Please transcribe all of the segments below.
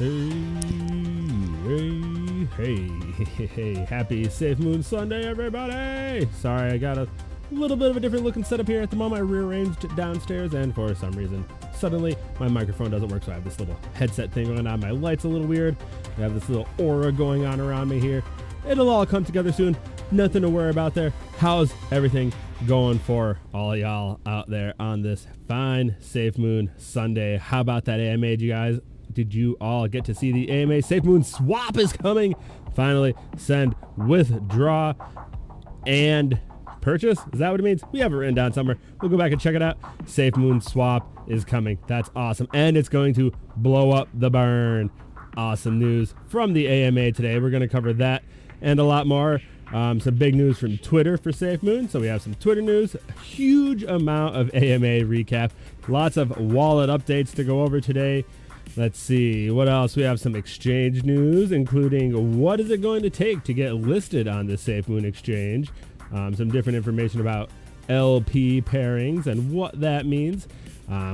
Hey, happy SAFEMOON Sunday, everybody! Sorry, I got a little bit of a different looking setup here at the moment. I rearranged downstairs, and for some reason, suddenly my microphone doesn't work, so I have this little headset thing going on. My light's a little weird. I have this little aura going on around me here. It'll all come together soon. Nothing to worry about there. How's everything going for all y'all out there on this fine SAFEMOON Sunday? How about that AMA, you guys? Did you all get to see the AMA? SAFEMOON Swap is coming. Finally, send, withdraw, and purchase. Is that what it means? We have it written down somewhere. We'll go back and check it out. SAFEMOON Swap is coming. That's awesome. And it's going to blow up the burn. Awesome news from the AMA today. We're going to cover that and a lot more. Some big news from Twitter for SAFEMOON. So we have some Twitter news, a huge amount of AMA recap, lots of wallet updates to go over today. Let's see what else. We have some exchange news, including what is it going to take to get listed on the SAFEMOON exchange. Some different information about LP pairings and what that means.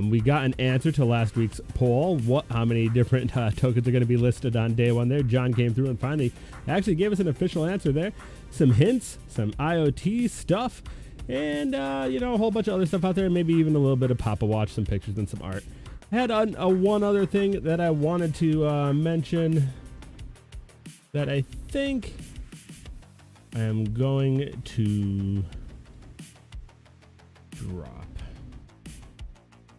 We got an answer to last week's poll. How many different tokens are going to be listed on day one there? John came through and finally actually gave us an official answer there. Some hints, some IoT stuff, and a whole bunch of other stuff out there. Maybe even a little bit of Papa Watch, some pictures and some art. I had one other thing that I wanted to mention that I think I am going to drop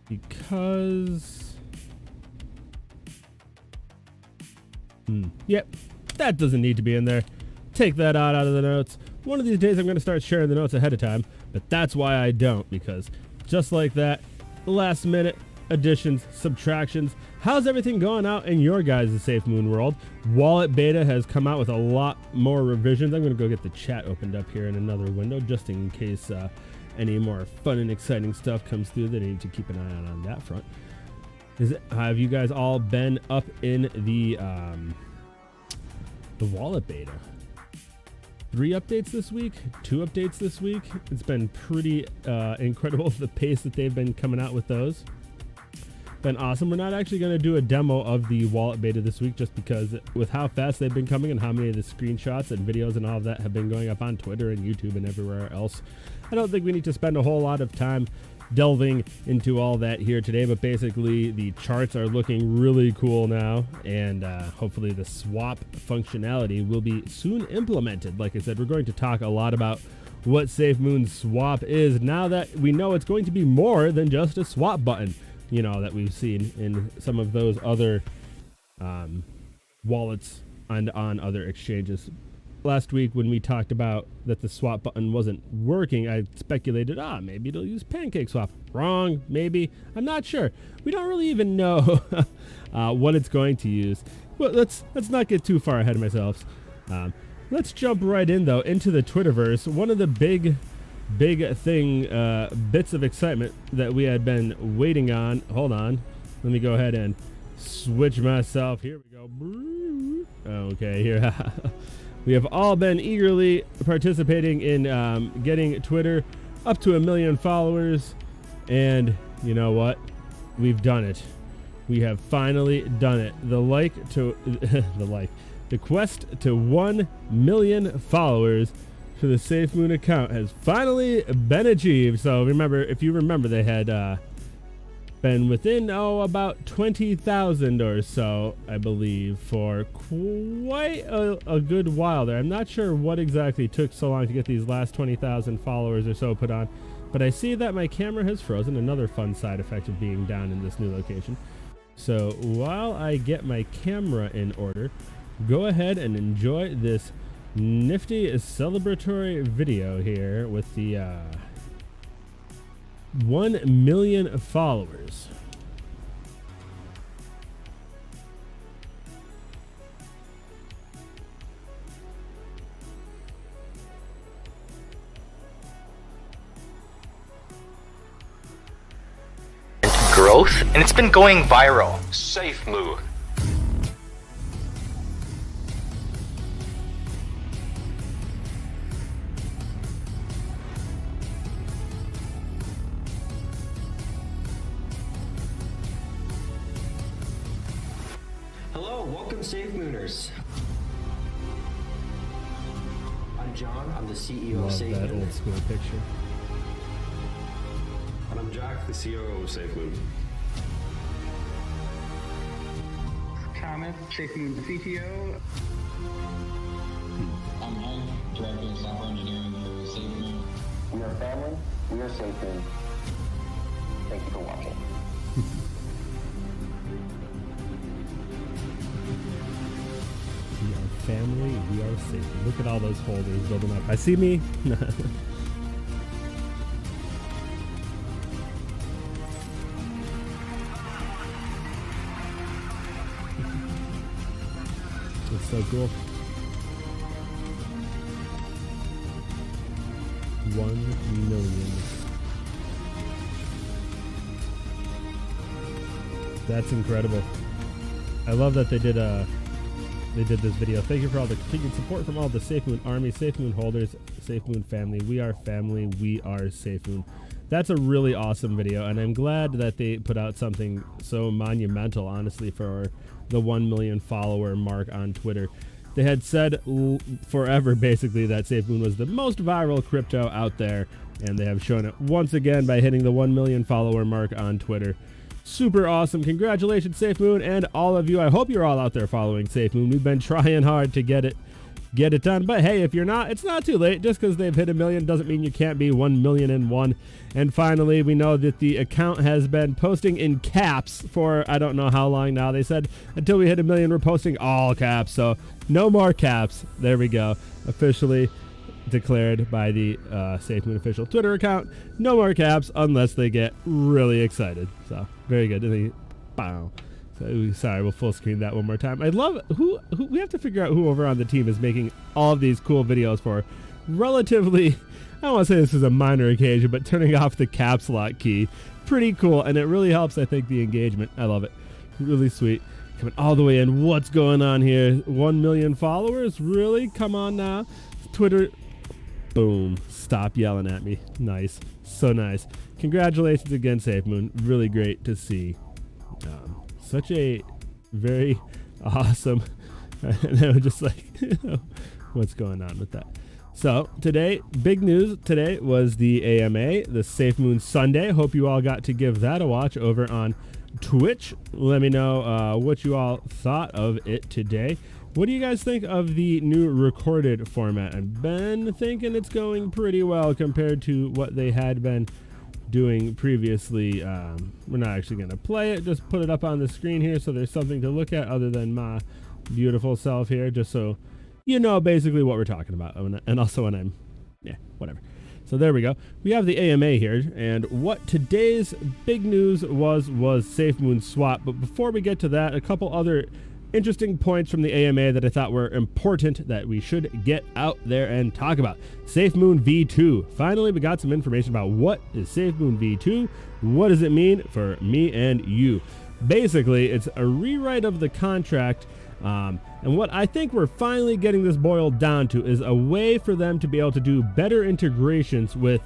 because yep, that doesn't need to be in there. Take that out of the notes. One of these days I'm going to start sharing the notes ahead of time, but that's why I don't, because just like that, last minute additions, subtractions. How's everything going out in your guys' SAFEMOON world? Wallet beta has come out with a lot more revisions. I'm going to go get the chat opened up here in another window just in case any more fun and exciting stuff comes through that I need to keep an eye on that front. Have you guys all been up in the wallet beta? 3 updates this week, 2 updates this week. It's been pretty incredible, the pace that they've been coming out with those. Been awesome. We're not actually going to do a demo of the wallet beta this week just because with how fast they've been coming and how many of the screenshots and videos and all of that have been going up on Twitter and YouTube and everywhere else, I don't think we need to spend a whole lot of time delving into all that here today. But basically the charts are looking really cool now, and hopefully the swap functionality will be soon implemented. Like I said, we're going to talk a lot about what SAFEMOON Swap is now that we know it's going to be more than just a swap button, that we've seen in some of those other wallets and on other exchanges. Last week when we talked about that the swap button wasn't working, I speculated, maybe it'll use PancakeSwap. Wrong, maybe. I'm not sure. We don't really even know what it's going to use. Well, let's not get too far ahead of myself. Let's jump right in, though, into the Twitterverse. One of the big bits of excitement that we had been waiting on. Hold on. Let me go ahead and switch myself. Here we go. Okay, here. We have all been eagerly participating in getting Twitter up to 1 million followers. And you know what? We've done it. We have finally done it. The quest to 1 million followers for the SAFEMOON account has finally been achieved. So remember, if you remember, they had been within about 20,000 or so, I believe, for quite a good while there. I'm not sure what exactly took so long to get these last 20,000 followers or so put on, but I see that my camera has frozen. Another fun side effect of being down in this new location. So while I get my camera in order, go ahead and enjoy this nifty celebratory video here with the 1 million followers. Growth, and it's been going viral. SafeMoon. Hello, Welcome, SafeMooners. I'm John. I'm the CEO of Love SafeMoon. that old school picture. And I'm Jack, the COO of SafeMoon. Thomas, SafeMoon CTO. I'm Mike, Director of Software Engineering for SafeMoon. We are family. We are SafeMoon. Thank you for watching. We are family. We are safe. Look at all those holders building up. I see me. It's so cool. 1 million. That's incredible. I love that they did this video. Thank you for all the continued support from all the SafeMoon Army, SafeMoon holders, SafeMoon family. We are family. We are SafeMoon. That's a really awesome video, and I'm glad that they put out something so monumental, honestly, for the 1 million follower mark on Twitter. They had said forever, basically, that SafeMoon was the most viral crypto out there, and they have shown it once again by hitting the 1 million follower mark on Twitter. Super awesome. Congratulations, SafeMoon, and all of you. I hope you're all out there following SafeMoon. We've been trying hard to get it done. But hey, if you're not, it's not too late. Just because they've hit 1 million doesn't mean you can't be 1,000,001. And finally, we know that the account has been posting in caps for I don't know how long now. They said until we hit 1 million, we're posting all caps. So no more caps. There we go. Officially declared by the SafeMoon official Twitter account. No more caps unless they get really excited. So very good. Bow. So, sorry, we'll full screen that one more time. I love who we have to figure out who over on the team is making all of these cool videos for relatively, I don't want to say this is a minor occasion, but turning off the caps lock key. Pretty cool, and it really helps, I think, the engagement. I love it. Really sweet. Coming all the way in. What's going on here? 1 million followers? Really? Come on now. Twitter. Boom. Stop yelling at me. Nice. So nice. Congratulations again, SafeMoon. Really great to see. Such a very awesome, and I was just like, what's going on with that? So today, big news today was the AMA, the SAFEMOON Sunday. Hope you all got to give that a watch over on Twitch. Let me know what you all thought of it today. What do you guys think of the new recorded format? I've been thinking it's going pretty well compared to what they had been doing previously. We're not actually going to play it, just put it up on the screen here so there's something to look at other than my beautiful self here, just so you know basically what we're talking about, and also when I'm whatever. So there we go. We have the AMA here, and what today's big news was SafeMoon Swap. But before we get to that, a couple other interesting points from the AMA that I thought were important that we should get out there and talk about. SafeMoon V2. Finally, we got some information about what is SafeMoon V2. What does it mean for me and you? Basically, it's a rewrite of the contract. And what I think we're finally getting this boiled down to is a way for them to be able to do better integrations with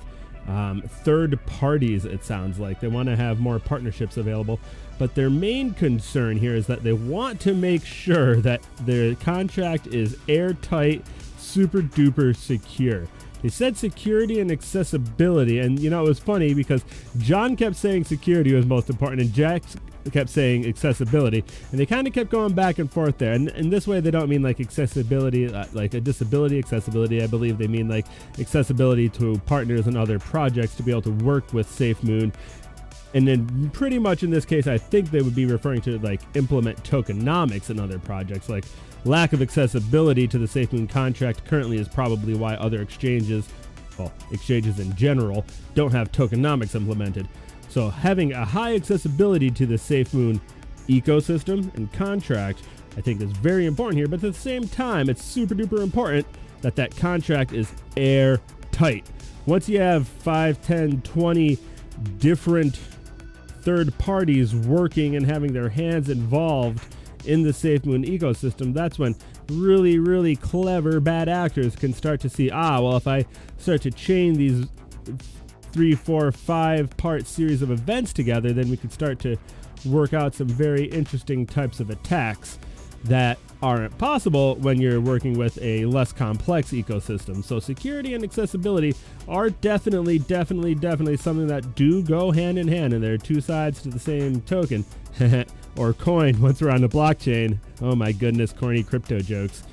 third parties. It sounds like they want to have more partnerships available, but their main concern here is that they want to make sure that their contract is airtight, super duper secure. They said security and accessibility, and you know, it was funny because John kept saying security was most important and Jack kept saying accessibility, and they kind of kept going back and forth there. And in this way, they don't mean like accessibility, like a disability accessibility. I believe they mean like accessibility to partners and other projects to be able to work with SafeMoon. And then pretty much in this case, I think they would be referring to like implement tokenomics in other projects. Like lack of accessibility to the SafeMoon contract currently is probably why other exchanges, well, exchanges in general, don't have tokenomics implemented. So having a high accessibility to the SafeMoon ecosystem and contract, I think is very important here. But at the same time, it's super duper important that that contract is airtight. Once you have 5, 10, 20 different third parties working and having their hands involved in the SafeMoon ecosystem, that's when really, really clever bad actors can start to see, well, if I start to chain these 3, 4, 5 part series of events together, then we could start to work out some very interesting types of attacks. that aren't possible when you're working with a less complex ecosystem. So security and accessibility are definitely something that do go hand in hand, and they're two sides to the same token or coin once we're on the blockchain. Oh my goodness, corny crypto jokes.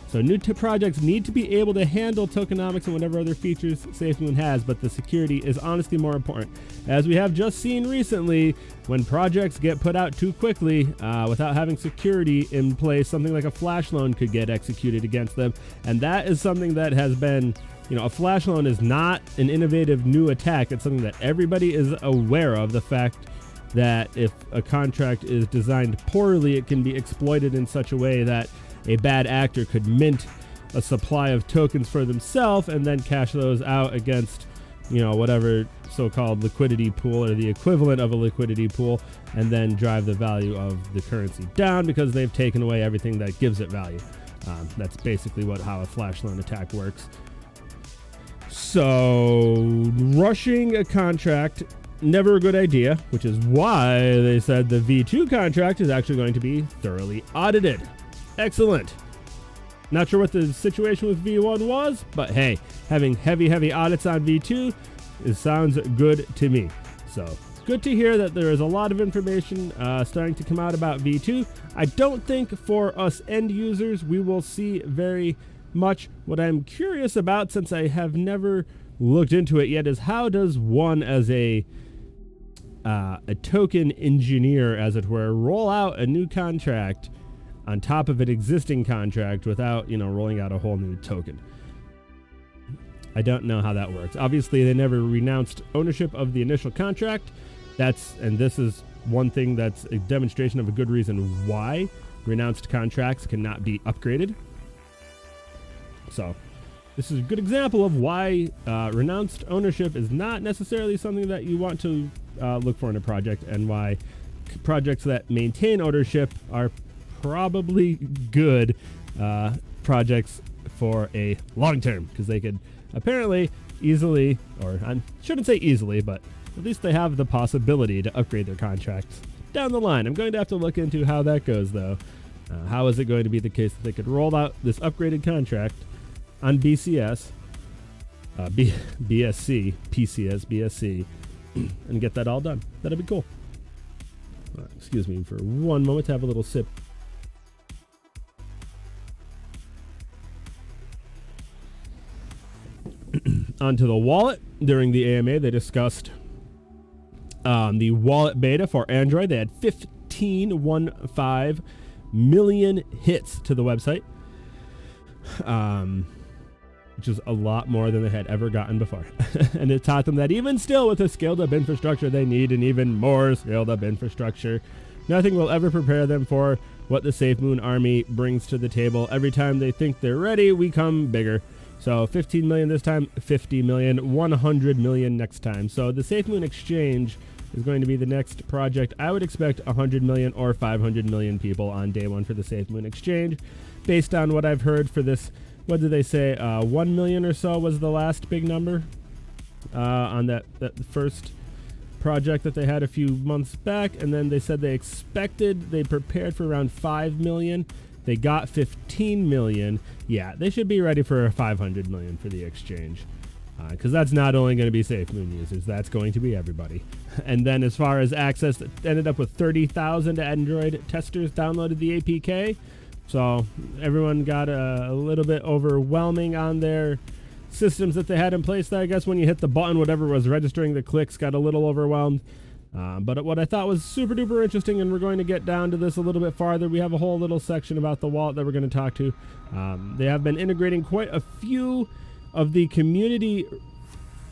So new projects need to be able to handle tokenomics and whatever other features SafeMoon has, but the security is honestly more important. As we have just seen recently, when projects get put out too quickly without having security in place, something like a flash loan could get executed against them. And that is something that has been, a flash loan is not an innovative new attack. It's something that everybody is aware of, the fact that if a contract is designed poorly, it can be exploited in such a way that a bad actor could mint a supply of tokens for themselves and then cash those out against, whatever so-called liquidity pool or the equivalent of a liquidity pool, and then drive the value of the currency down because they've taken away everything that gives it value. That's basically how a flash loan attack works. So rushing a contract, never a good idea, which is why they said the V2 contract is actually going to be thoroughly audited. Excellent. Not sure what the situation with V1 was, but hey, having heavy audits on V2 sounds good to me. So good to hear that there is a lot of information starting to come out about V2. I don't think for us end users we will see very much. What I'm curious about, since I have never looked into it yet, is how does one as a token engineer, as it were, roll out a new contract on top of an existing contract without, rolling out a whole new token. I don't know how that works. Obviously, they never renounced ownership of the initial contract. And this is one thing that's a demonstration of a good reason why renounced contracts cannot be upgraded. So this is a good example of why renounced ownership is not necessarily something that you want to look for in a project, and why projects that maintain ownership are probably good projects for a long term, because they could apparently easily, or I shouldn't say easily, but at least they have the possibility to upgrade their contracts down the line. I'm going to have to look into how that goes, though. How is it going to be the case that they could roll out this upgraded contract on BCS, BSC, PCS, BSC, and get that all done? That'd be cool. Excuse me for one moment to have a little sip. Onto the wallet. During the AMA, they discussed the wallet beta for Android. They had 15 million hits to the website, which is a lot more than they had ever gotten before. And it taught them that even still, with a scaled up infrastructure, they need an even more scaled up infrastructure. Nothing will ever prepare them for what the SafeMoon army brings to the table. Every time they think they're ready, we come bigger. So 15 million this time, 50 million, 100 million next time. So the SafeMoon exchange is going to be the next project. I would expect 100 million or 500 million people on day one for the SafeMoon exchange, based on what I've heard for this. What did they say? 1 million or so was the last big number on that first project that they had a few months back. And then they said they prepared for around 5 million. They got 15 million. Yeah, they should be ready for 500 million for the exchange, because that's not only going to be SafeMoon users, that's going to be everybody. And then as far as access, it ended up with 30,000 Android testers downloaded the APK. So everyone got a little bit overwhelming on their systems that they had in place there. I guess when you hit the button, whatever was registering the clicks got a little overwhelmed. But what I thought was super duper interesting, and we're going to get down to this a little bit farther. We have a whole little section about the wallet that we're going to talk to. They have been integrating quite a few of the community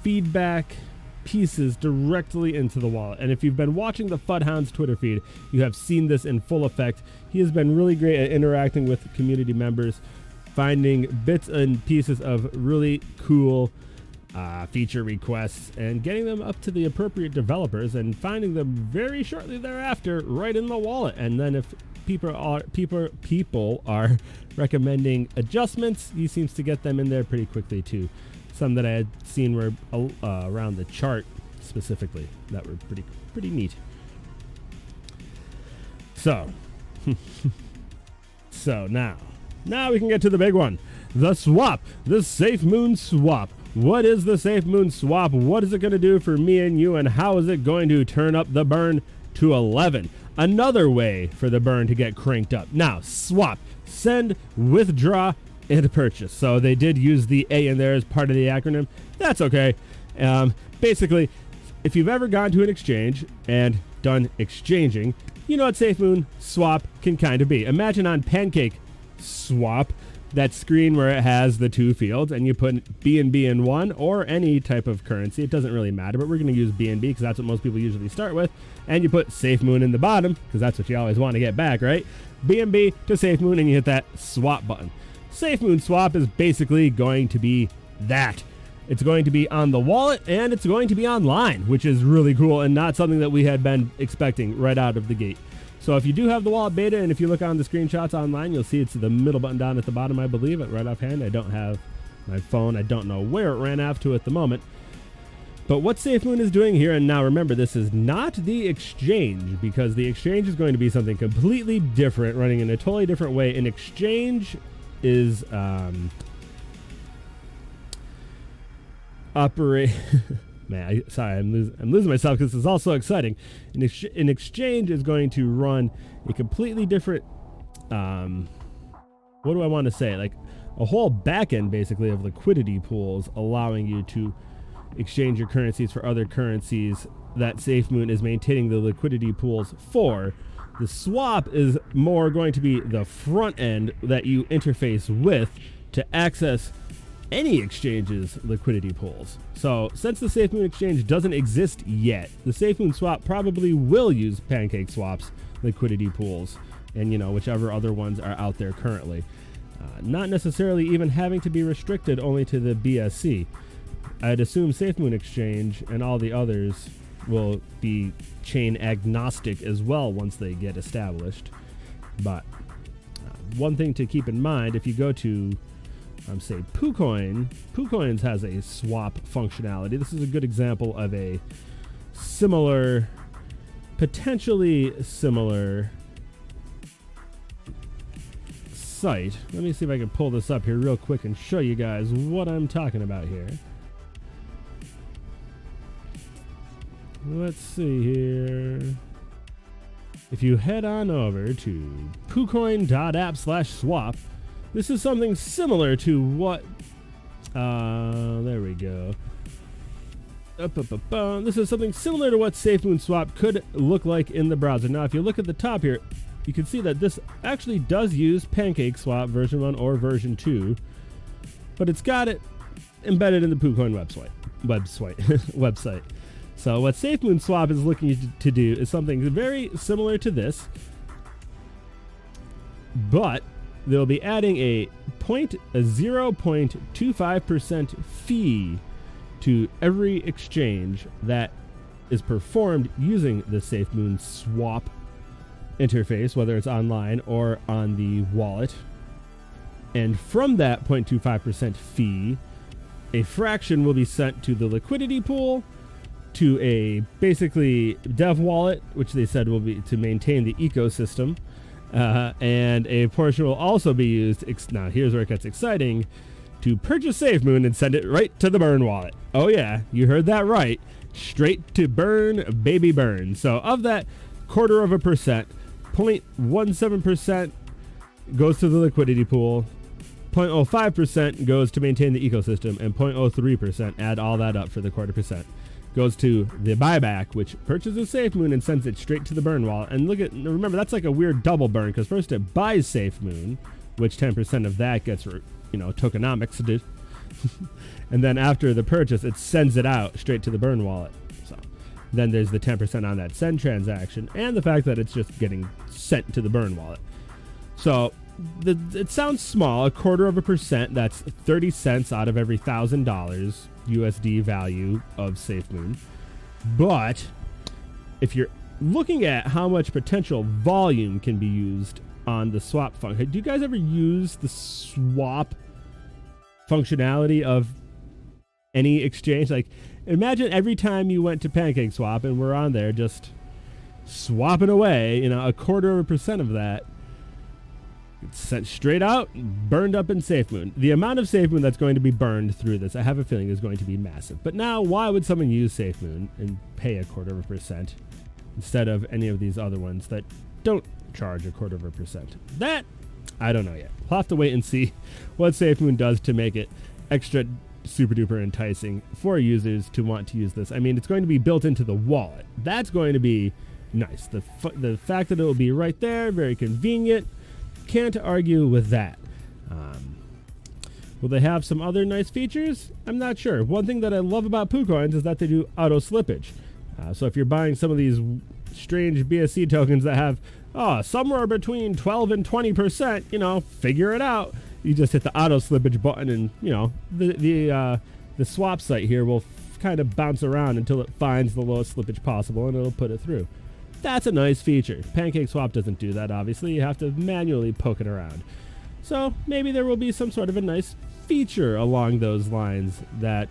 feedback pieces directly into the wallet. And if you've been watching the Fudhound's Twitter feed, you have seen this in full effect. He has been really great at interacting with community members, finding bits and pieces of really cool feature requests and getting them up to the appropriate developers, and finding them very shortly thereafter right in the wallet. And then if people are recommending adjustments, he seems to get them in there pretty quickly too. Some that I had seen were around the chart specifically that were pretty neat. So So now we can get to the big one. The swap. The SafeMoon swap. What is the SafeMoon swap? What is it going to do for me and you, and how is it going to turn up the burn to 11? Another way for the burn to get cranked up. Now, swap, send, withdraw, and purchase. So they did use the A in there as part of the acronym. That's okay. Basically, if you've ever gone to an exchange and done exchanging, you know what SafeMoon swap can kind of be. Imagine on Pancake Swap, that screen where it has the two fields, and you put BNB in one or any type of currency. It doesn't really matter, but we're going to use BNB because that's what most people usually start with. And you put SafeMoon in the bottom because that's what you always want to get back, right? BNB to SafeMoon, and you hit that swap button. SafeMoon swap is basically going to be that. It's going to be on the wallet, and it's going to be online, which is really cool and not something that we had been expecting right out of the gate. So if you do have the wallet beta, and if you look on the screenshots online, you'll see it's the middle button down at the bottom, I believe, right offhand. I don't have my phone. I don't know where it ran off to at the moment. But what SafeMoon is doing here, and now remember, this is not the exchange, because the exchange is going to be something completely different, running in a totally different way. An exchange is Man, I'm losing myself because this is all so exciting. An exchange is going to run a completely different, what do I want to say? Like a whole back end, basically, of liquidity pools, allowing you to exchange your currencies for other currencies that SafeMoon is maintaining the liquidity pools for. The swap is more going to be the front end that you interface with to access any exchange's liquidity pools. So since the SafeMoon exchange doesn't exist yet, the SafeMoon swap probably will use Pancake Swap's liquidity pools, and whichever other ones are out there currently. Not necessarily even having to be restricted only to the BSC. I'd assume SafeMoon exchange and all the others will be chain agnostic as well once they get established. But one thing to keep in mind, if you go to say PooCoins has a swap functionality. This is a good example of a potentially similar site. Let me see if I can pull this up here real quick and show you guys what I'm talking about here. Let's see here. If you head on over to poocoin.app/swap, this is something similar to what, there we go. This is something similar to what SafeMoon Swap could look like in the browser. Now, if you look at the top here, you can see that this actually does use Pancake Swap version 1 or version 2, but it's got it embedded in the PooCoin website. So what SafeMoon Swap is looking to do is something very similar to this, but they'll be adding a 0.25% fee to every exchange that is performed using the SafeMoon swap interface, whether it's online or on the wallet. And from that 0.25% fee, a fraction will be sent to the liquidity pool, to a basically dev wallet, which they said will be to maintain the ecosystem. And a portion will also be used, now here's where it gets exciting, to purchase SafeMoon and send it right to the burn wallet. Oh yeah, you heard that right. Straight to burn, baby burn. So of that 0.25%, 0.17% goes to the liquidity pool, 0.05% goes to maintain the ecosystem, and 0.03%, add all that up for the 0.25%, goes to the buyback, which purchases SafeMoon and sends it straight to the burn wallet. And remember, that's like a weird double burn, because first it buys SafeMoon, which 10% of that gets, tokenomics, and then after the purchase, it sends it out straight to the burn wallet. So then there's the 10% on that send transaction, and the fact that it's just getting sent to the burn wallet. So it sounds small, 0.25%, that's 30 cents out of every $1,000 USD value of SafeMoon. But if you're looking at how much potential volume can be used on the swap function, do you guys ever use the swap functionality of any exchange? Like, imagine every time you went to Pancake Swap and we're on there just swapping away, 0.25% of that It's sent straight out, burned up in SafeMoon. The amount of SafeMoon that's going to be burned through this, I have a feeling, is going to be massive. But now, why would someone use SafeMoon and pay 0.25% instead of any of these other ones that don't charge 0.25%? That, I don't know yet. We'll have to wait and see what SafeMoon does to make it extra super duper enticing for users to want to use this. I mean, it's going to be built into the wallet. That's going to be nice. The fact that it will be right there, very convenient. Can't argue with that. Will they have some other nice features? I'm not sure. One thing that I love about PooCoins is that they do auto slippage. So if you're buying some of these strange BSC tokens that have somewhere between 12 and 20%, figure it out. You just hit the auto slippage button, and the swap site here will kind of bounce around until it finds the lowest slippage possible, and it'll put it through. That's a nice feature. PancakeSwap doesn't do that, obviously. You have to manually poke it around. So maybe there will be some sort of a nice feature along those lines that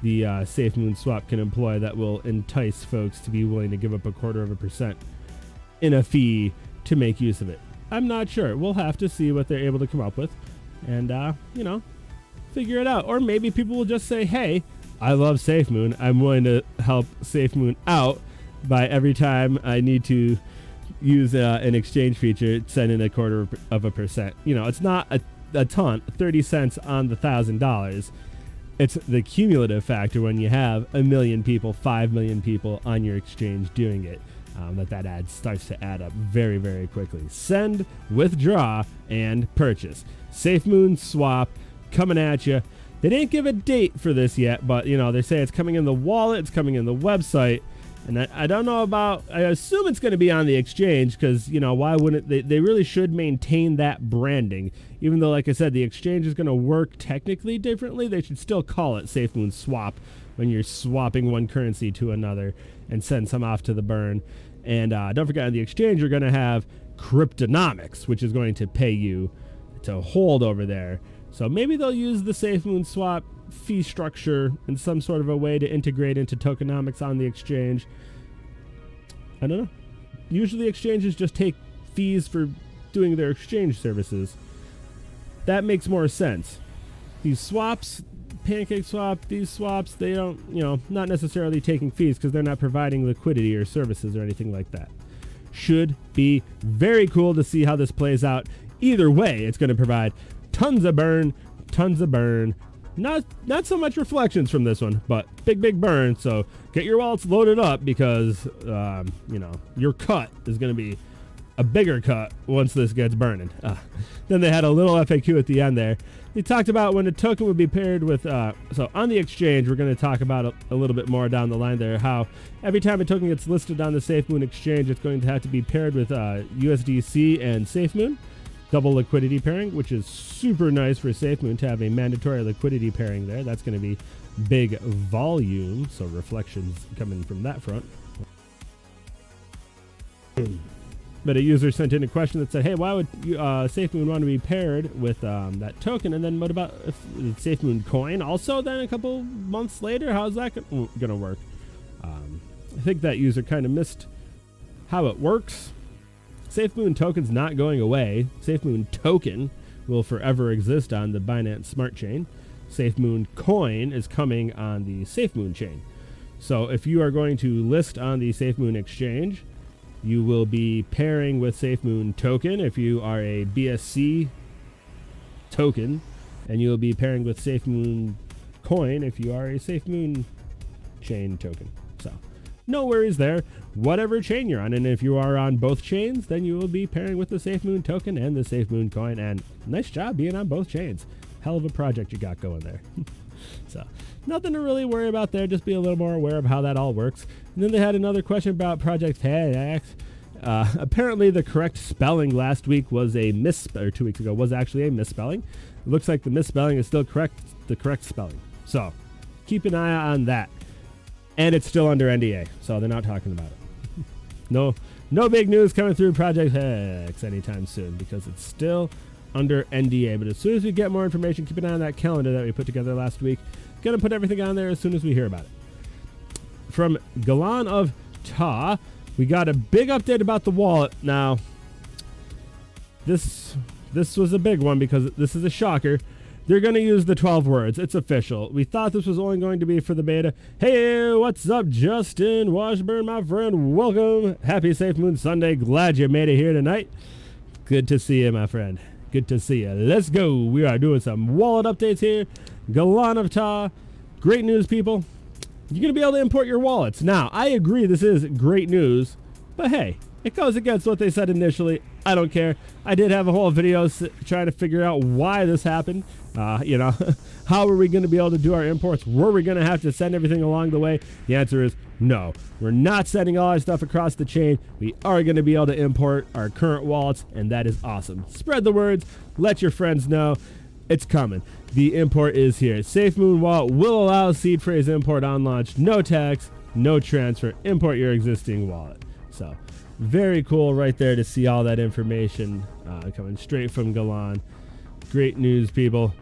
the SafeMoon Swap can employ that will entice folks to be willing to give up 0.25% in a fee to make use of it. I'm not sure. We'll have to see what they're able to come up with and, figure it out. Or maybe people will just say, hey, I love SafeMoon. I'm willing to help SafeMoon out by every time I need to use an exchange feature, send in 0.25%. It's not a ton, 30 cents on the $1,000. It's the cumulative factor when you have 1 million people, 5 million people on your exchange doing it. That ad starts to add up very, very quickly. Send, withdraw, and purchase. SafeMoon Swap coming at you. They didn't give a date for this yet, but they say it's coming in the wallet, it's coming in the website, and I don't know about. I assume it's going to be on the exchange because why wouldn't they? They really should maintain that branding, even though, like I said, the exchange is going to work technically differently. They should still call it SafeMoon Swap when you're swapping one currency to another and send some off to the burn. And don't forget, on the exchange, you're going to have Cryptonomics, which is going to pay you to hold over there. So maybe they'll use the SafeMoon Swap fee structure in some sort of a way to integrate into tokenomics on the exchange. I don't know. Usually exchanges just take fees for doing their exchange services. That makes more sense. These swaps, PancakeSwap, these swaps, they don't, not necessarily taking fees because they're not providing liquidity or services or anything like that. Should be very cool to see how this plays out. Either way, it's going to provide tons of burn. Not so much reflections from this one, but big burn. So get your wallets loaded up because, your cut is going to be a bigger cut once this gets burning. Then they had a little FAQ at the end there. They talked about when a token would be paired with, so on the exchange, we're going to talk about a little bit more down the line there, how every time a token gets listed on the SafeMoon exchange, it's going to have to be paired with USDC and SafeMoon. Double liquidity pairing, which is super nice for SafeMoon to have a mandatory liquidity pairing there. That's going to be big volume, so reflections coming from that front. But a user sent in a question that said, hey, why would SafeMoon want to be paired with that token? And then what about if SafeMoon coin also then a couple months later? How's that going to work? I think that user kind of missed how it works. SafeMoon token's not going away. SafeMoon token will forever exist on the Binance Smart Chain. SafeMoon coin is coming on the SafeMoon chain. So if you are going to list on the SafeMoon exchange, you will be pairing with SafeMoon token if you are a BSC token, and you will be pairing with SafeMoon coin if you are a SafeMoon chain token. So no worries there, whatever chain you're on. And if you are on both chains, then you will be pairing with the SafeMoon token and the SafeMoon coin. And nice job being on both chains. Hell of a project you got going there. So nothing to really worry about there. Just be a little more aware of how that all works. And then they had another question about Project Pairings. Apparently the correct spelling last week was a or 2 weeks ago was actually a misspelling. It looks like the misspelling is still correct, the correct spelling. So keep an eye on that. And it's still under NDA, so they're not talking about it. No big news coming through Project X anytime soon because it's still under NDA. But as soon as we get more information, keep an eye on that calendar that we put together last week. Gonna put everything on there as soon as we hear about it. From Galan of Ta, we got a big update about the wallet. Now, this this was a big one because this is a shocker. They're going to use the 12 words. It's official. We thought this was only going to be for the beta. Hey, what's up, Justin Washburn, my friend? Welcome. Happy SAFEMOON Sunday. Glad you made it here tonight. Good to see you, my friend. Good to see you. Let's go. We are doing some wallet updates here. Galan of Ta. Great news, people. You're going to be able to import your wallets. Now, I agree this is great news, but hey, it goes against what they said initially. I don't care. I did have a whole video trying to figure out why this happened. You know, how are we going to be able to do our imports? Were we going to have to send everything along the way? The answer is no. We're not sending all our stuff across the chain. We are going to be able to import our current wallets, and that is awesome. Spread the words. Let your friends know. It's coming. The import is here. SafeMoon Wallet will allow seed phrase import on launch. No tax, no transfer. Import your existing wallet. So very cool right there to see all that information coming straight from Galan. Great news, people.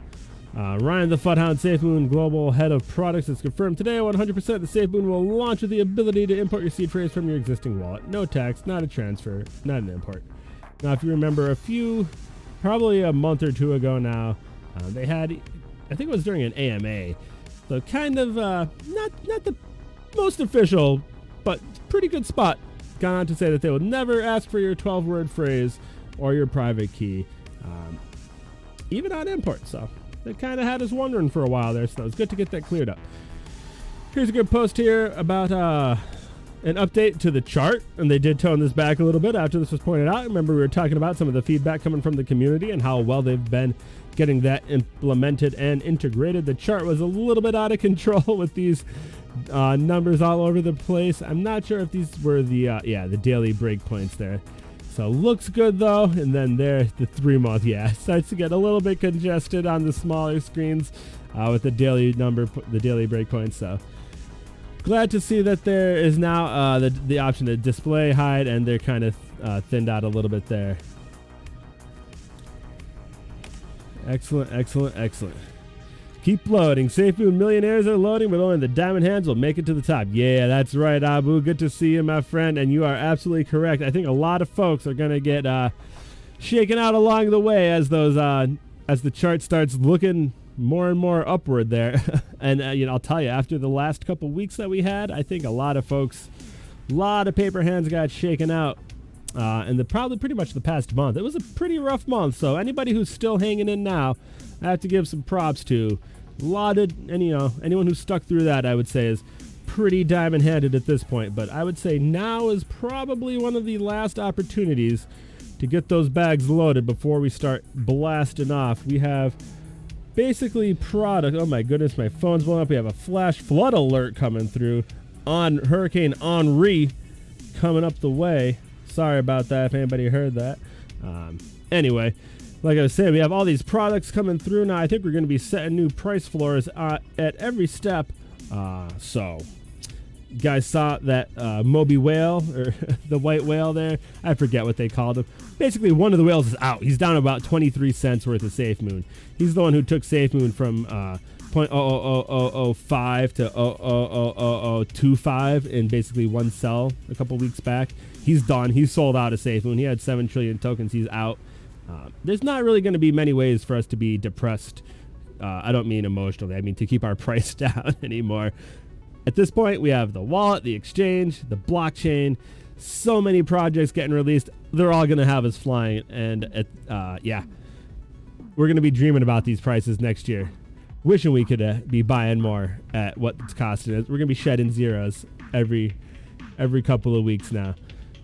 Ryan the Futhound, SafeMoon Global Head of Products, has confirmed today 100% that SafeMoon will launch with the ability to import your seed phrase from your existing wallet. No tax, not a transfer, not an import. Now, if you remember probably a month or two ago now, they had, I think it was during an AMA, so kind of not the most official, but pretty good spot, gone on to say that they would never ask for your 12-word phrase or your private key, even on import. So they kind of had us wondering for a while there, so it was good to get that cleared up. Here's a good post here about an update to the chart, and they did tone this back a little bit after this was pointed out. Remember, we were talking about some of the feedback coming from the community and how well they've been getting that implemented and integrated. The chart was a little bit out of control with these numbers all over the place. I'm not sure if these were the daily breakpoints there. So looks good though, and then there the 3-month, starts to get a little bit congested on the smaller screens with the daily breakpoints. So glad to see that there is now the option to display, hide, and they're kind of thinned out a little bit there. Excellent, excellent, excellent. Keep loading. SafeMoon millionaires are loading, but only the diamond hands will make it to the top. Yeah, that's right, Abu. Good to see you, my friend, and you are absolutely correct. I think a lot of folks are going to get shaken out along the way as those as the chart starts looking more and more upward there. And I'll tell you, after the last couple weeks that we had, I think a lot of paper hands got shaken out. And probably pretty much the past month. It was a pretty rough month, so anybody who's still hanging in now, I have to give some props to. Anyone who stuck through that, I would say, is pretty diamond-handed at this point. But I would say now is probably one of the last opportunities to get those bags loaded before we start blasting off. We have basically product. Oh my goodness, my phone's blowing up. We have a flash flood alert coming through on Hurricane Henri coming up the way. Sorry about that if anybody heard that. Anyway, like I was saying, we have all these products coming through now. I think we're going to be setting new price floors at every step. So you guys saw that Moby whale, or the white whale there. I forget what they called him. Basically, one of the whales is out. He's down about 23 cents worth of SafeMoon. He's the one who took SafeMoon from 0.00005 to 0.00025 in basically one sell a couple weeks back. He's done. He's sold out of SafeMoon. He had 7 trillion tokens. He's out. There's not really going to be many ways for us to be depressed. I don't mean emotionally. I mean to keep our price down anymore. At this point, we have the wallet, the exchange, the blockchain. So many projects getting released. They're all going to have us flying. And we're going to be dreaming about these prices next year. Wishing we could be buying more at what it's costing us. We're going to be shedding zeros every couple of weeks now.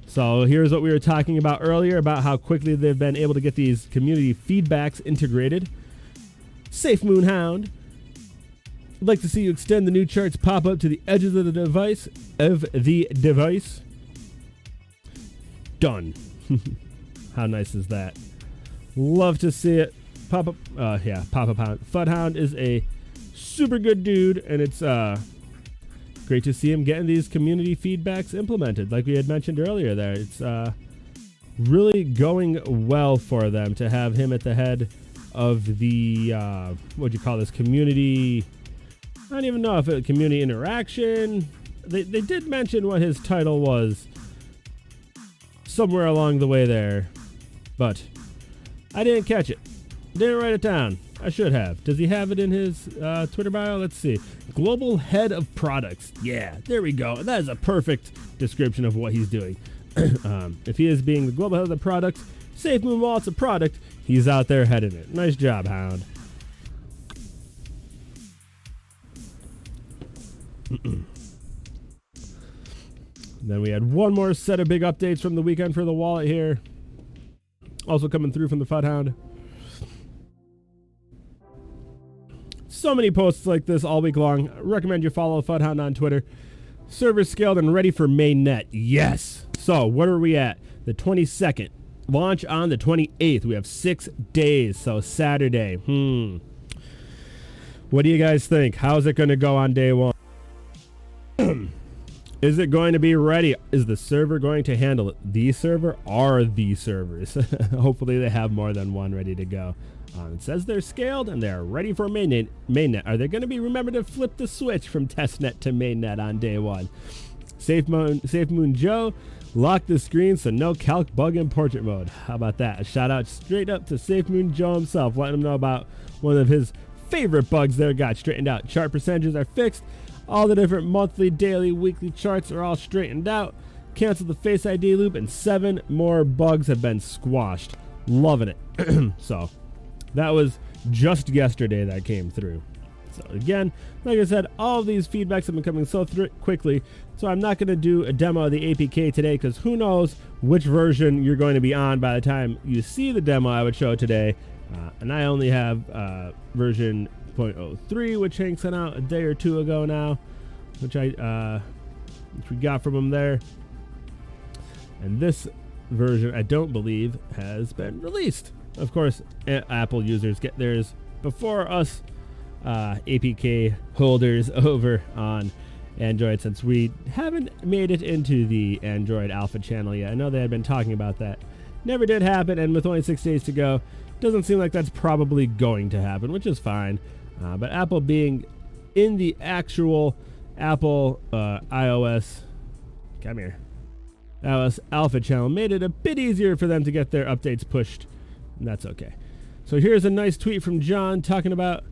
So here's what we were talking about earlier about how quickly they've been able to get these community feedbacks integrated. SafeMoon Hound. I'd like to see you extend the new charts pop up to the edges of the device. Done. How nice is that? Love to see it. Pop up Hound. Futhound is a super good dude, and it's great to see him getting these community feedbacks implemented. Like we had mentioned earlier there, it's really going well for them to have him at the head of the, community, I don't even know if it's community interaction. They did mention what his title was somewhere along the way there, but I didn't catch it. Didn't write it down. I should have. Does he have it in his Twitter bio? Let's see. Global head of products. Yeah, there we go. That is a perfect description of what he's doing. If he is being the global head of the product, SafeMoon Wallet's a product. He's out there heading it. Nice job, Hound. Then we had one more set of big updates from the weekend for the wallet here. Also coming through from the FUD Hound. So many posts like this all week long. I recommend you follow FUD Hound on Twitter. Server scaled and ready for mainnet. Yes. So where are we at? The 22nd. Launch on the 28th. We have 6 days. So Saturday. What do you guys think? How's it going to go on day one? Is it going to be ready? Is the server going to handle it? The server are the servers. Hopefully they have more than one ready to go. It says they're scaled and they're ready for mainnet. Are they going to be remembered to flip the switch from testnet to mainnet on day one? SafeMoon Joe, lock the screen so no calc bug in portrait mode. How about that? A shout out straight up to SafeMoon Joe himself, letting him know about one of his favorite bugs there got straightened out. Chart percentages are fixed. All the different monthly, daily, weekly charts are all straightened out. Cancel the Face ID loop, and 7 more bugs have been squashed. Loving it. So that was just yesterday that came through. So again, like I said, all of these feedbacks have been coming so quickly. So I'm not going to do a demo of the APK today because who knows which version you're going to be on by the time you see the demo I would show today. And I only have version 0.03, which Hank sent out a day or two ago now, which we got from him there. And this version, I don't believe, has been released. Of course, Apple users get theirs before us APK holders over on Android, since we haven't made it into the Android alpha channel yet. I know they had been talking about that. Never did happen, and with only 6 days to go, doesn't seem like that's probably going to happen, which is fine. But Apple being in the actual Apple iOS alpha channel made it a bit easier for them to get their updates pushed, and that's okay. So here's a nice tweet from John talking about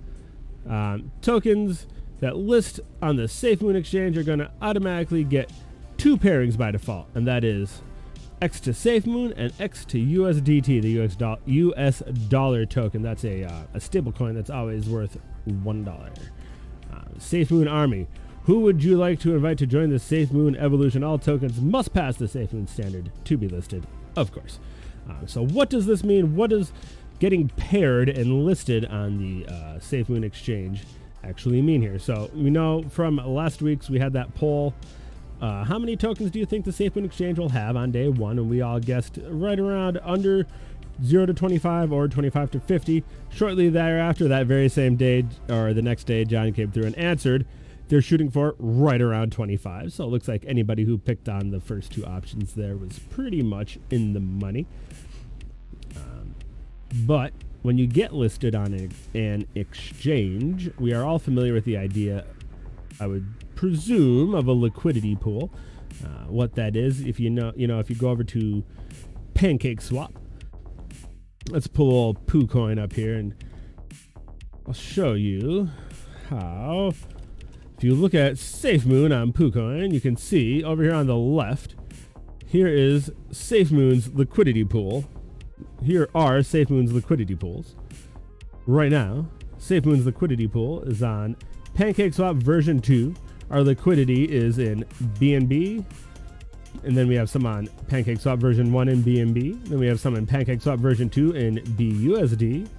tokens that list on the SafeMoon exchange are going to automatically get 2 pairings by default, and that is X to SafeMoon and X to USDT, the US dollar token. That's a stable coin that's always worth $1. SafeMoon Army. Who would you like to invite to join the SafeMoon evolution? All tokens must pass the SafeMoon standard to be listed, of course. So what does this mean? What does getting paired and listed on the SafeMoon exchange actually mean here? So we know from last week's we had that poll. How many tokens do you think the SafeMoon exchange will have on day one? And we all guessed right around under 0 to 25 or 25 to 50. Shortly thereafter, that very same day or the next day, John came through and answered. They're shooting for right around 25. So it looks like anybody who picked on the first 2 options there was pretty much in the money. But when you get listed on an exchange, we are all familiar with the idea, I would presume, of a liquidity pool. What that is, if you go over to PancakeSwap, let's pull a little poo coin up here and I'll show you how. If you look at SafeMoon on PooCoin, you can see over here on the left, here is SafeMoon's liquidity pool. Here are SafeMoon's liquidity pools. Right now, SafeMoon's liquidity pool is on PancakeSwap version 2. Our liquidity is in BNB. And then we have some on PancakeSwap version 1 in BNB. Then we have some in PancakeSwap version 2 in BUSD.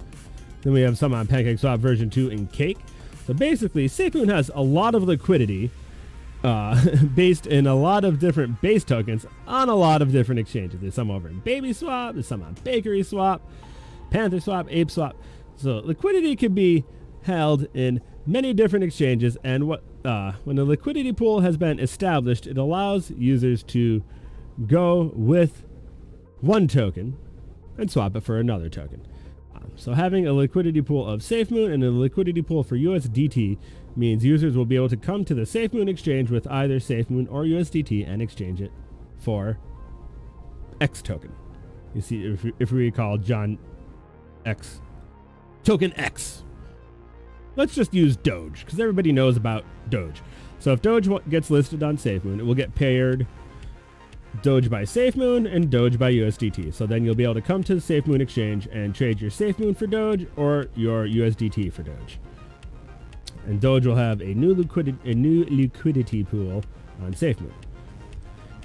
Then we have some on PancakeSwap version 2 in Cake. So basically, SafeMoon has a lot of liquidity based in a lot of different base tokens on a lot of different exchanges. There's some over in BabySwap, there's some on BakerySwap, PantherSwap, ApeSwap. So liquidity can be held in many different exchanges, and when the liquidity pool has been established, it allows users to go with one token and swap it for another token. So having a liquidity pool of SafeMoon and a liquidity pool for USDT means users will be able to come to the SafeMoon exchange with either SafeMoon or USDT and exchange it for X token. You see, if we recall, John X. Token X. Let's just use Doge, because everybody knows about Doge. So if Doge gets listed on SafeMoon, it will get paired Doge by SafeMoon and Doge by USDT. So then you'll be able to come to the SafeMoon exchange and trade your SafeMoon for Doge or your USDT for Doge. And Doge will have a new liquidity pool on SafeMoon.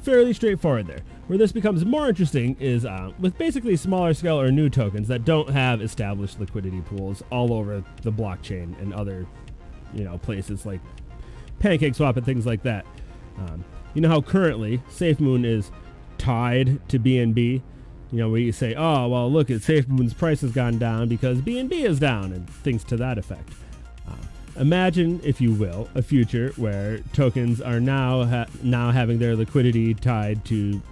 Fairly straightforward there. Where this becomes more interesting is with basically smaller scale or new tokens that don't have established liquidity pools all over the blockchain and other, places like PancakeSwap and things like that. You know how currently SafeMoon is tied to BNB? Where you say, oh, well, look, SafeMoon's price has gone down because BNB is down and things to that effect. Imagine, if you will, a future where tokens are now having their liquidity tied to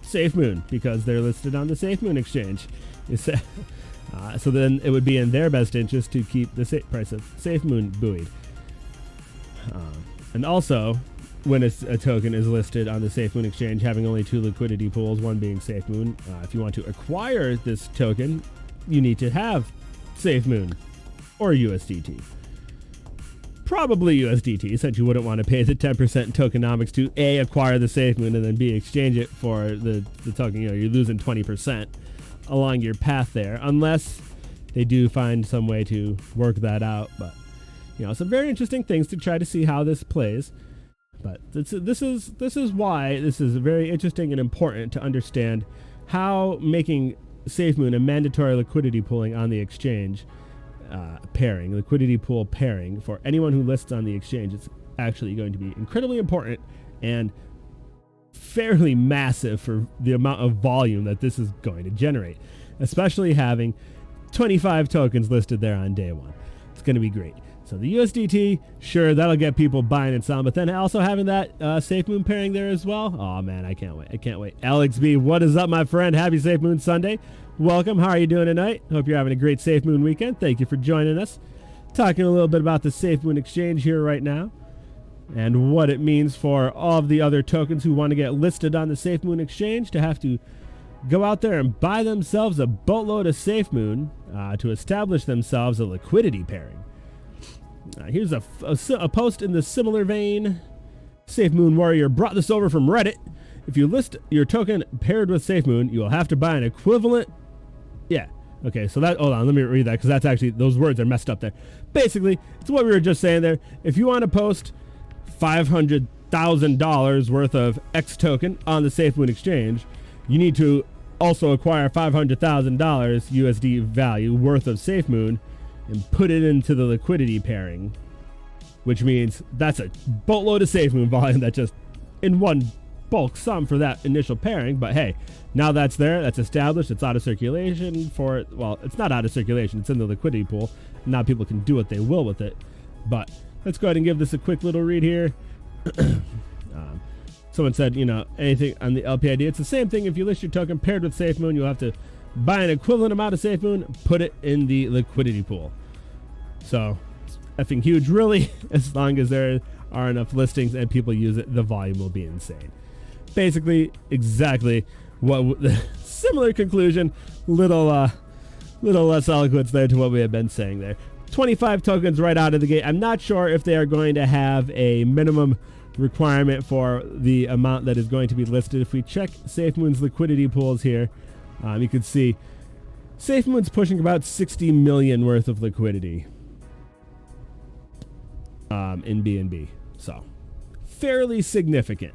SafeMoon because they're listed on the SafeMoon exchange. So then it would be in their best interest to keep the price of SafeMoon buoyed. And also, when a token is listed on the SafeMoon exchange having only two liquidity pools, one being SafeMoon, if you want to acquire this token, you need to have SafeMoon or USDT. Probably USDT, since you wouldn't want to pay the 10% tokenomics to A, acquire the SafeMoon, and then B, exchange it for the token. You're losing 20% along your path there, unless they do find some way to work that out. But, some very interesting things to try to see how this plays. But this is why this is very interesting and important to understand how making SafeMoon a mandatory liquidity pooling on the exchange liquidity pool pairing for anyone who lists on the exchange. It's actually going to be incredibly important and fairly massive for the amount of volume that this is going to generate, especially having 25 tokens listed there on day one. It's going to be great. So the USDT, sure, that'll get people buying and selling, but then also having that SafeMoon pairing there as well. Oh man, I can't wait. Alex B, what is up, my friend? Happy SafeMoon Sunday. Welcome. How are you doing tonight? Hope you're having a great SafeMoon weekend. Thank you for joining us. Talking a little bit about the SafeMoon exchange here right now and what it means for all of the other tokens who want to get listed on the SafeMoon exchange to have to go out there and buy themselves a boatload of SafeMoon to establish themselves a liquidity pairing. Here's a post in the similar vein. SafeMoon Warrior brought this over from Reddit. If you list your token paired with SafeMoon, you will have to buy an equivalent. Yeah. Okay, so hold on, let me read that because that's actually, those words are messed up there. Basically, it's what we were just saying there. If you want to post $500,000 worth of X token on the SafeMoon exchange, you need to also acquire $500,000 USD value worth of SafeMoon and put it into the liquidity pairing, which means that's a boatload of SafeMoon volume that just in one bulk sum for that initial pairing. But hey, now that's there, that's established, it's out of circulation it's not out of circulation, it's in the liquidity pool. Now people can do what they will with it. But let's go ahead and give this a quick little read here. Someone said, anything on the LPID. It's the same thing. If you list your token paired with SafeMoon, you'll have to buy an equivalent amount of SafeMoon, put it in the liquidity pool. So it's effing huge, really. As long as there are enough listings and people use it, the volume will be insane. Basically, exactly what similar conclusion. Little less eloquence there to what we have been saying there. 25 tokens right out of the gate. I'm not sure if they are going to have a minimum requirement for the amount that is going to be listed. If we check SafeMoon's liquidity pools here, you can see SafeMoon's pushing about 60 million worth of liquidity in BNB. So fairly significant.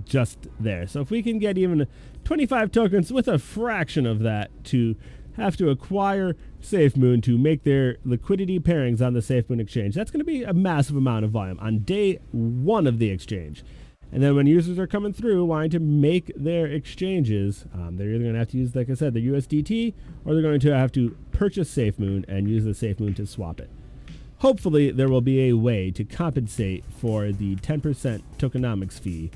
Just there. So if we can get even 25 tokens with a fraction of that to have to acquire SafeMoon to make their liquidity pairings on the SafeMoon exchange, that's going to be a massive amount of volume on day one of the exchange. And then when users are coming through wanting to make their exchanges, they're either going to have to use, like I said, the USDT, or they're going to have to purchase SafeMoon and use the SafeMoon to swap it. Hopefully there will be a way to compensate for the 10% tokenomics fee,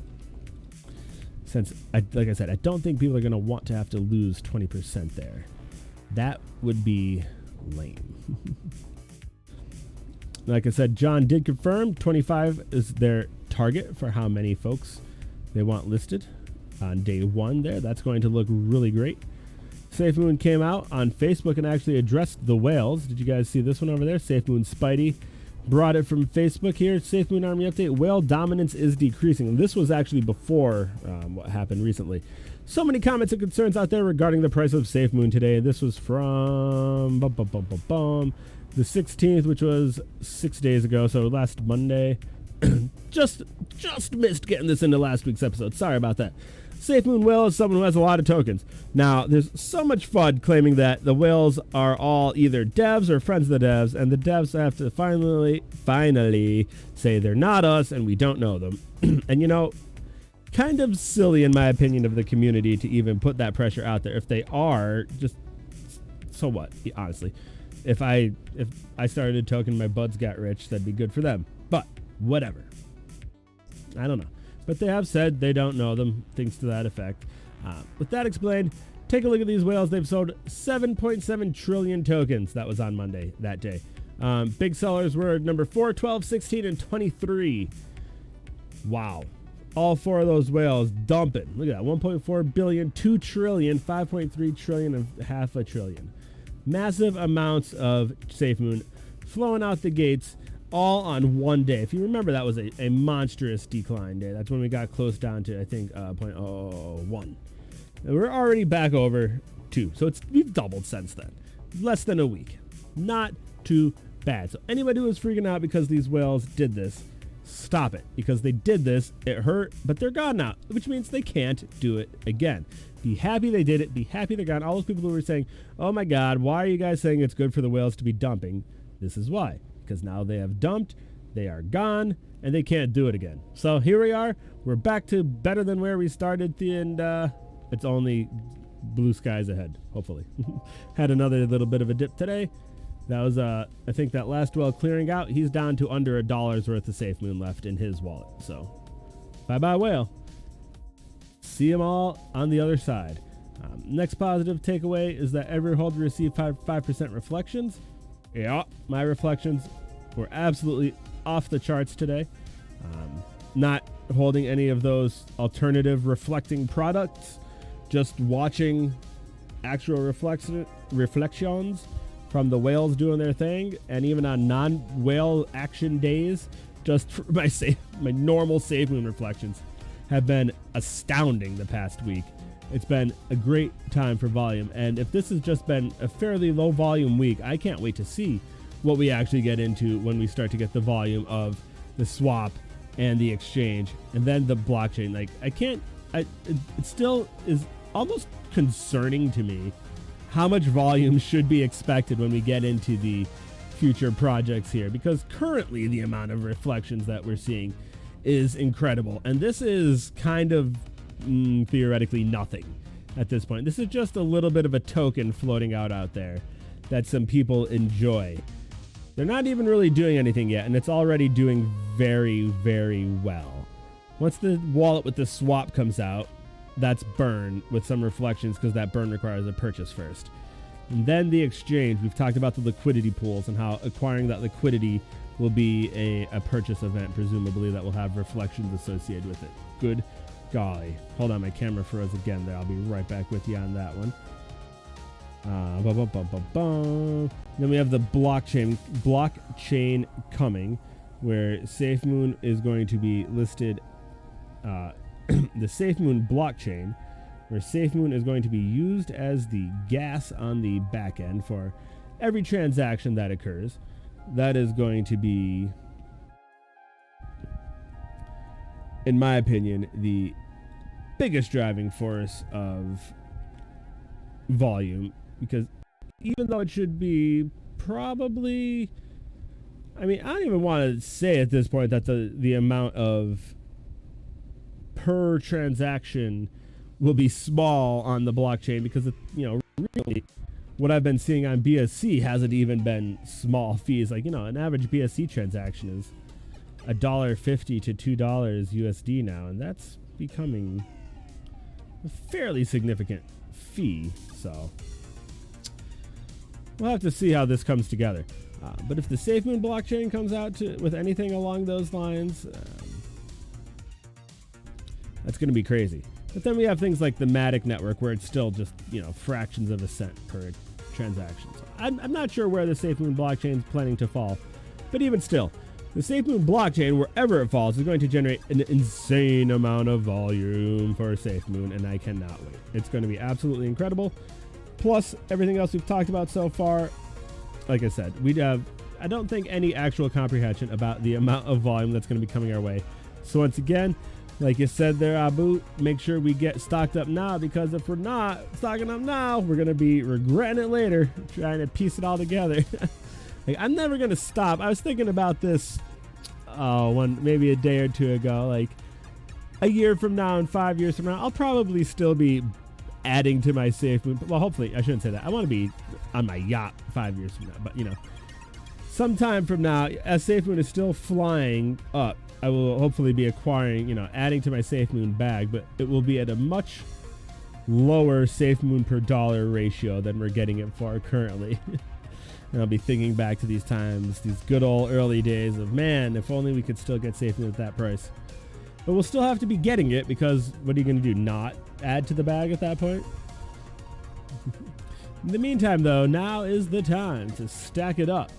since, like I said, I don't think people are going to want to have to lose 20% there. That would be lame. Like I said, John did confirm 25 is their target for how many folks they want listed on day one there. That's going to look really great. SafeMoon came out on Facebook and actually addressed the whales. Did you guys see this one over there? SafeMoon Spidey brought it from Facebook here. SafeMoon Army update. Whale dominance is decreasing. This was actually before what happened recently. So many comments and concerns out there regarding the price of SafeMoon today. This was from the 16th, which was 6 days ago. So last Monday. just missed getting this into last week's episode. Sorry about that. SafeMoon Whale is someone who has a lot of tokens. Now, there's so much FUD claiming that the whales are all either devs or friends of the devs, and the devs have to finally say they're not us and we don't know them. And you know, kind of silly in my opinion of the community to even put that pressure out there. If they are, just so what? Honestly, if I started a token, my buds got rich, that'd be good for them. But whatever. I don't know. But they have said they don't know them, things to that effect. With that explained, take a look at these whales. They've sold 7.7 trillion tokens. That was on Monday, that day. Big sellers were number 4, 12, 16, and 23. Wow. All 4 of those whales dumping. Look at that. 1.4 billion, 2 trillion, 5.3 trillion, and half a trillion. Massive amounts of SafeMoon flowing out the gates, all on one day. If you remember, that was a monstrous decline day. That's when we got close down to, I think, 0.001. And we're already back over 2. So we've doubled since then. Less than a week. Not too bad. So anybody who was freaking out because these whales did this, stop it. Because they did this, it hurt, but they're gone now, which means they can't do it again. Be happy they did it. Be happy they're gone. All those people who were saying, oh my God, why are you guys saying it's good for the whales to be dumping? This is why. Because now they have dumped, they are gone, and they can't do it again. So here we are. We're back to better than where we started, and it's only blue skies ahead, hopefully. Had another little bit of a dip today. That was, I think that last whale clearing out, he's down to under $1 worth of SafeMoon left in his wallet. So bye-bye whale. See them all on the other side. Next positive takeaway is that every holder received 5% reflections. Yeah, my reflections were absolutely off the charts today. Not holding any of those alternative reflecting products, just watching actual reflections from the whales doing their thing, and even on non-whale action days, just my normal SafeMoon reflections have been astounding the past week. It's been a great time for volume, and if this has just been a fairly low volume week, I can't wait to see what we actually get into when we start to get the volume of the swap and the exchange and then the blockchain. Like, it still is almost concerning to me how much volume should be expected when we get into the future projects here, because currently the amount of reflections that we're seeing is incredible, and this is kind of theoretically nothing at this point. This is just a little bit of a token floating out there that some people enjoy. They're not even really doing anything yet, and it's already doing very, very well. Once the wallet with the swap comes out, that's burn with some reflections, because that burn requires a purchase first. And then the exchange. We've talked about the liquidity pools and how acquiring that liquidity will be a purchase event, presumably, that will have reflections associated with it. Good golly. Hold on, my camera froze again there. I'll be right back with you on that one. Then we have the blockchain coming, where SafeMoon is going to be listed, the SafeMoon blockchain, where SafeMoon is going to be used as the gas on the back end for every transaction that occurs. That is going to be, in my opinion, the biggest driving force of volume, because even though it should be probably, I mean, I don't even want to say at this point that the amount of per transaction will be small on the blockchain, because, really what I've been seeing on BSC hasn't even been small fees. Like, an average BSC transaction is $1.50 to $2 USD now, and that's becoming a fairly significant fee. So we'll have to see how this comes together. But if the SafeMoon blockchain comes out with anything along those lines, that's going to be crazy. But then we have things like the Matic network where it's still just, fractions of a cent per transaction. So I'm not sure where the SafeMoon blockchain is planning to fall. But even still, the SafeMoon blockchain, wherever it falls, is going to generate an insane amount of volume for SafeMoon, and I cannot wait. It's going to be absolutely incredible. Plus, everything else we've talked about so far, like I said, I don't think any actual comprehension about the amount of volume that's going to be coming our way. So once again, like you said there, Abu, make sure we get stocked up now, because if we're not stocking up now, we're going to be regretting it later, trying to piece it all together. Like, I'm never going to stop. I was thinking about this maybe a day or two ago, like a year from now and 5 years from now, I'll probably still be adding to my SafeMoon. Well, hopefully, I shouldn't say that. I want to be on my yacht 5 years from now, but sometime from now, as SafeMoon is still flying up, I will hopefully be acquiring, adding to my SafeMoon bag, but it will be at a much lower SafeMoon per dollar ratio than we're getting it for currently. And I'll be thinking back to these times, these good old early days of, man, if only we could still get SafeMoon at that price. But we'll still have to be getting it, because what are you going to do, not add to the bag at that point? In the meantime, though, now is the time to stack it up.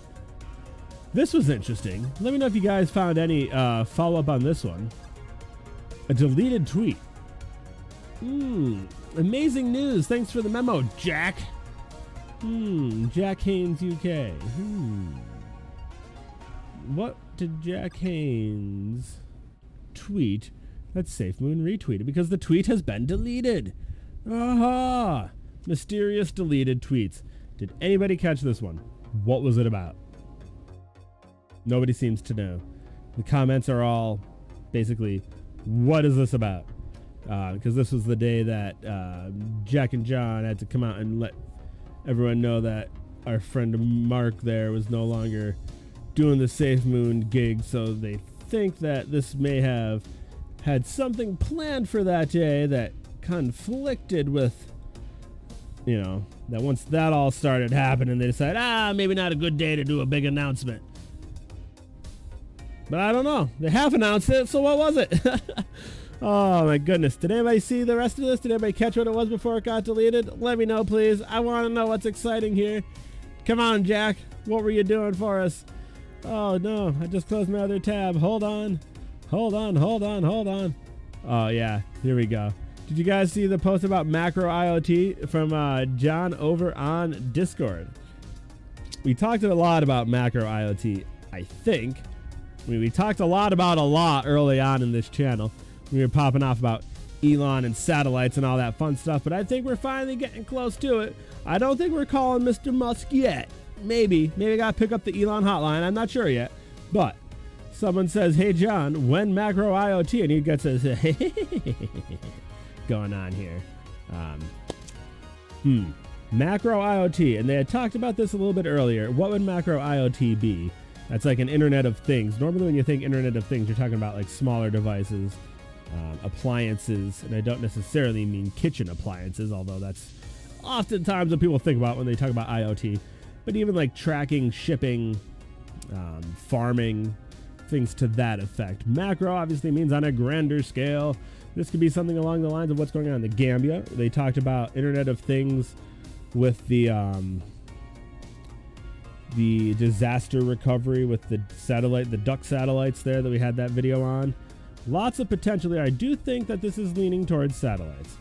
This was interesting. Let me know if you guys found any follow-up on this one. A deleted tweet. Amazing news. Thanks for the memo, Jack. Jack Haynes UK. What did Jack Haynes tweet that SafeMoon retweeted? Because the tweet has been deleted. Aha! Mysterious deleted tweets. Did anybody catch this one? What was it about? Nobody seems to know. The comments are all basically, what is this about? Because this was the day that Jack and John had to come out and let everyone know that our friend Mark there was no longer doing the SafeMoon gig, so they think that this may have had something planned for that day that conflicted with, that once that all started happening, they decided, maybe not a good day to do a big announcement. But I don't know. They have announced it, so what was it? Oh my goodness. Did anybody see the rest of this? Did anybody catch what it was before it got deleted? Let me know, please. I want to know what's exciting here. Come on, Jack. What were you doing for us? Oh no, I just closed my other tab. Hold on. Oh yeah, here we go. Did you guys see the post about macro IoT from John over on Discord? We talked a lot about macro IoT, I think. We talked a lot about a lot early on in this channel. We were popping off about Elon and satellites and all that fun stuff, but I think we're finally getting close to it. I don't think we're calling Mr. Musk yet. Maybe I gotta pick up the Elon hotline. I'm not sure yet. But someone says, hey John, when macro IoT? And he gets a going on here. Macro IoT. And they had talked about this a little bit earlier. What would macro IoT be? That's like an Internet of Things. Normally when you think Internet of Things, you're talking about like smaller devices, appliances, and I don't necessarily mean kitchen appliances, although that's oftentimes what people think about when they talk about IoT. But even like tracking, shipping, farming, things to that effect. Macro obviously means on a grander scale. This could be something along the lines of what's going on in the Gambia. They talked about Internet of Things with the disaster recovery with the satellite, the duck satellites there that we had that video on. Lots of potential there. I do think that this is leaning towards satellites,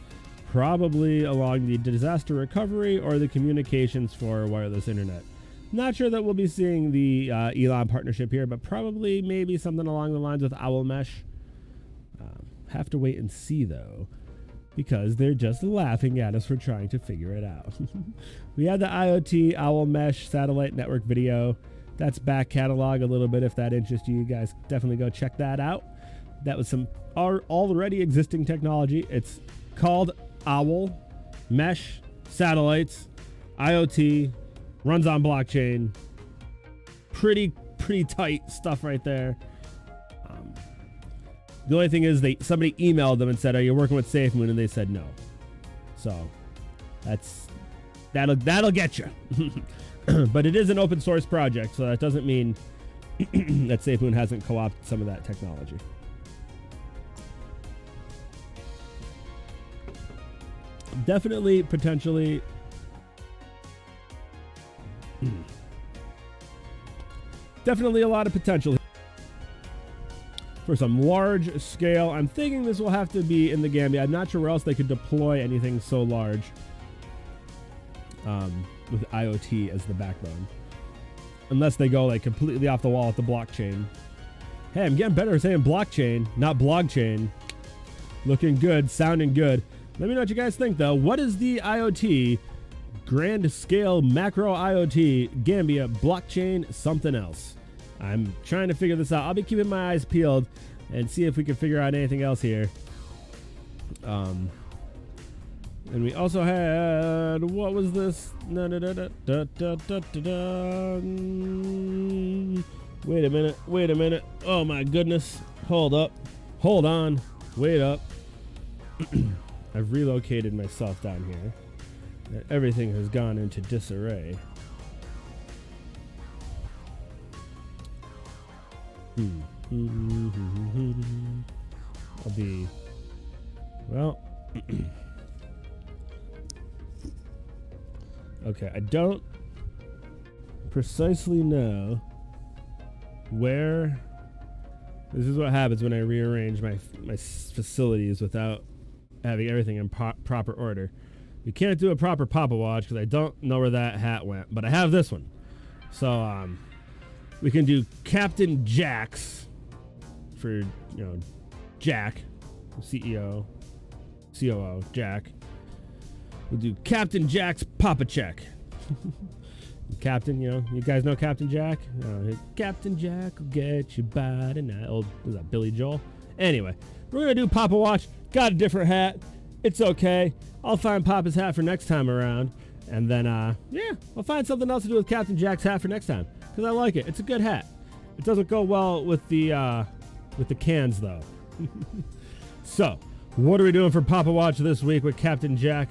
probably along the disaster recovery or the communications for wireless internet. Not sure that we'll be seeing the Elon partnership here, but probably maybe something along the lines with Owl Mesh. Have to wait and see though, because they're just laughing at us for trying to figure it out. We had the IoT Owl Mesh satellite network video. That's back catalog a little bit. If that interests you, guys definitely go check that out. That was some already existing technology. It's called Owl Mesh Satellites IoT, runs on blockchain. Pretty tight stuff right there. The only thing is somebody emailed them and said, are you working with SafeMoon? And they said no. So that'll get you. But it is an open source project, so that doesn't mean that SafeMoon hasn't co-opted some of that technology. definitely potentially definitely a lot of potential for some large scale. I'm thinking this will have to be in the Gambia. I'm not sure where else they could deploy anything so large with IoT as the backbone, unless they go like completely off the wall with the blockchain. Hey, I'm getting better at saying blockchain, not blogchain. Looking good, sounding good. Let me know what you guys think, though. What is the IoT, grand scale macro IoT, Gambia, blockchain, something else? I'm trying to figure this out. I'll be keeping my eyes peeled and see if we can figure out anything else here. And we also had, what was this? Wait a minute. Oh my goodness. Hold up. Hold on. Wait up. I've relocated myself down here. Everything has gone into disarray. I'll be, well, okay, I don't precisely know where. This is what happens when I rearrange my facilities without having everything in proper order. You can't do a proper Papa Watch because I don't know where that hat went, but I have this one. So we can do Captain Jack's for, you know, Jack, CEO, COO, Jack. We'll do Captain Jack's Papa Check. Captain, you know, you guys know Captain Jack? Captain Jack will get you by tonight. Old, was that Billy Joel? Anyway, we're going to do Papa Watch. Got a different hat. It's okay. I'll find Papa's hat for next time around. And then, yeah, I'll find something else to do with Captain Jack's hat for next time. Because I like it. It's a good hat. It doesn't go well with the cans, though. So, what are we doing for Papa Watch this week with Captain Jack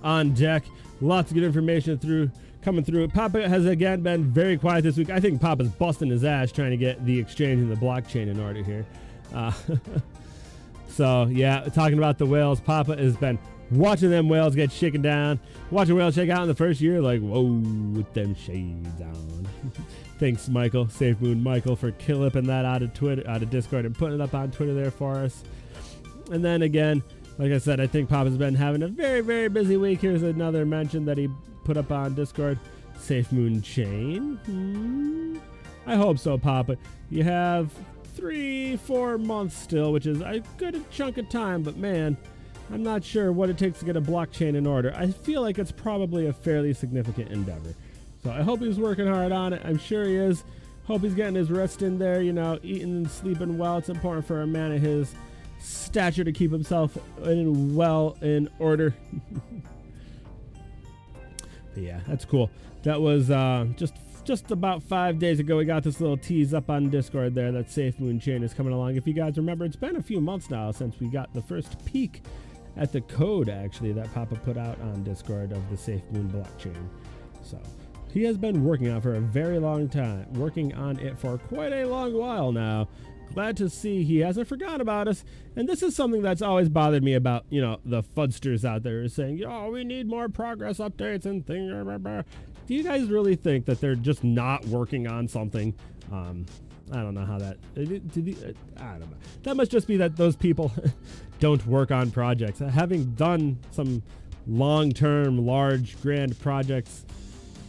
on deck? Lots of good information coming through. Papa has again been very quiet this week. I think Papa's busting his ass trying to get the exchange and the blockchain in order here. So yeah, talking about the whales, Papa has been watching them whales get shaken down, watching whales shake out in the first year, like, whoa, with them shades on. Thanks, Michael, SafeMoon Michael, for clipping that out of Discord and putting it up on Twitter there for us. And then again, like I said, I think Papa's been having a very, very busy week. Here's another mention that he put up on Discord. SafeMoon chain. I hope so, Papa. You have 3-4 months still, which is a good chunk of time, but man, I'm not sure what it takes to get a blockchain in order. I feel like it's probably a fairly significant endeavor. So I hope he's working hard on it. I'm sure he is. Hope he's getting his rest in there, you know, eating and sleeping well. It's important for a man of his stature to keep himself in order. But yeah, that's cool. That was just about 5 days ago. We got this little tease up on Discord there that SafeMoon chain is coming along. If you guys remember, it's been a few months now since we got the first peek at the code actually that Papa put out on Discord of the SafeMoon blockchain. So he has been working on it for a very long time, working on it for quite a long while now. Glad to see he hasn't forgotten about us. And this is something that's always bothered me about, you know, the fudsters out there saying, oh, we need more progress updates and things. Do you guys really think that they're just not working on something? I don't know how that, I don't know. That must just be that those people don't work on projects. Having done some long-term, large, grand projects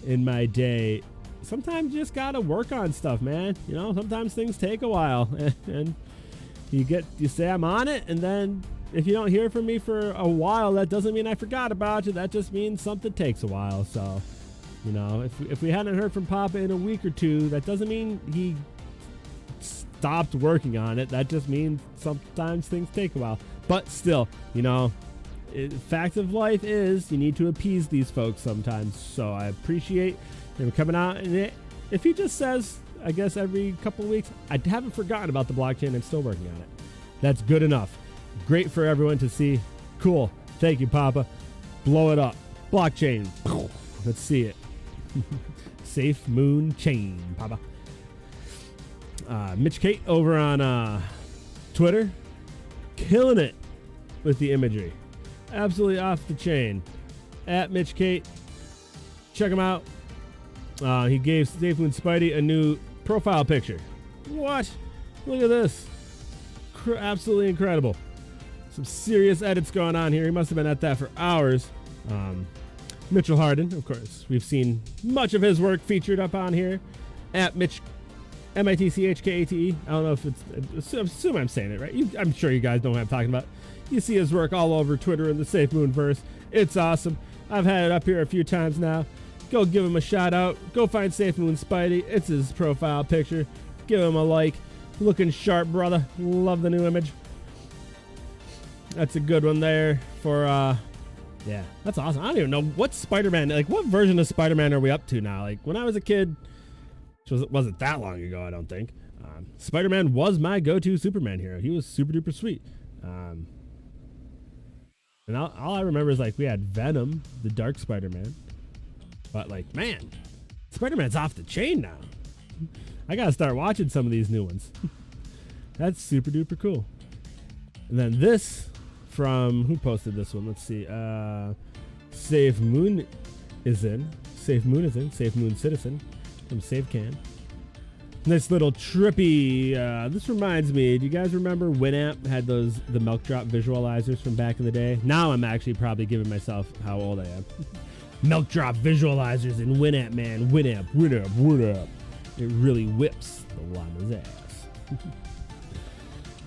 in my day, sometimes you just gotta work on stuff, man. You know, sometimes things take a while, and you say I'm on it, and then if you don't hear from me for a while, that doesn't mean I forgot about you. That just means something takes a while. So, you know, if we hadn't heard from Papa in a week or two, that doesn't mean he stopped working on it. That just means sometimes things take a while. But still, you know, fact of life is you need to appease these folks sometimes. So I appreciate him coming out, and if he just says, I guess every couple of weeks, I haven't forgotten about the blockchain, I'm still working on it. That's good enough. Great for everyone to see. Cool. Thank you, Papa. Blow it up. Blockchain. Let's see it. SafeMoon chain, Papa. Mitch Kate over on Twitter, killing it with the imagery. Absolutely off the chain. At Mitch Kate. Check him out. He gave SafeMoon Spidey a new profile picture. What? Look at this. Absolutely incredible. Some serious edits going on here. He must have been at that for hours. Mitchell Harden, of course. We've seen much of his work featured up on here. At Mitch, MITCHKATE. I don't know if it's, assume I'm saying it right. I'm sure you guys know what I'm talking about. You see his work all over Twitter in the SafeMoon verse. It's awesome. I've had it up here a few times now. Go give him a shout out. Go find SafeMoon Spidey. It's his profile picture. Give him a like. Looking sharp, brother. Love the new image. That's a good one there for, yeah, that's awesome. I don't even know what Spider-Man, like what version of Spider-Man are we up to now? Like when I was a kid, which wasn't that long ago, I don't think. Spider-Man was my go-to Superman hero. He was super duper sweet. And all I remember is like we had Venom, the Dark Spider-Man. But like, man, Spider-Man's off the chain now. I gotta start watching some of these new ones. That's super duper cool. And then this from, who posted this one? Let's see. SafeMoon is in. SafeMoon Citizen from SafeCan. Nice little trippy. This reminds me, do you guys remember Winamp had the milk drop visualizers from back in the day? Now I'm actually probably giving myself how old I am. Milk drop visualizers in Winamp, man. Winamp. It really whips the llama's ass.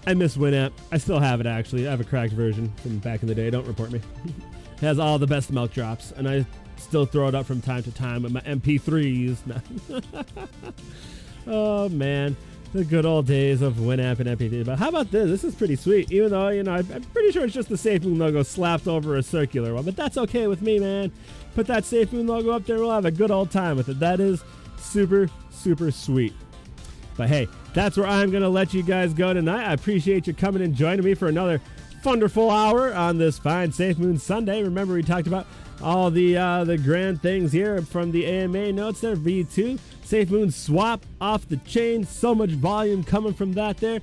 I miss Winamp. I still have it, actually. I have a cracked version from back in the day. Don't report me. It has all the best milk drops, and I still throw it up from time to time with my MP3s. Oh, man. The good old days of Winamp and MP3. But how about this? This is pretty sweet, even though, you know, I'm pretty sure it's just the SafeMoon logo slapped over a circular one. But that's okay with me, man. Put that SafeMoon logo up there. We'll have a good old time with it. That is super, super sweet. But hey, that's where I'm going to let you guys go tonight. I appreciate you coming and joining me for another wonderful hour on this fine SafeMoon Sunday. Remember, we talked about all the grand things here from the AMA notes there. V2, SafeMoon Swap off the chain. So much volume coming from that there.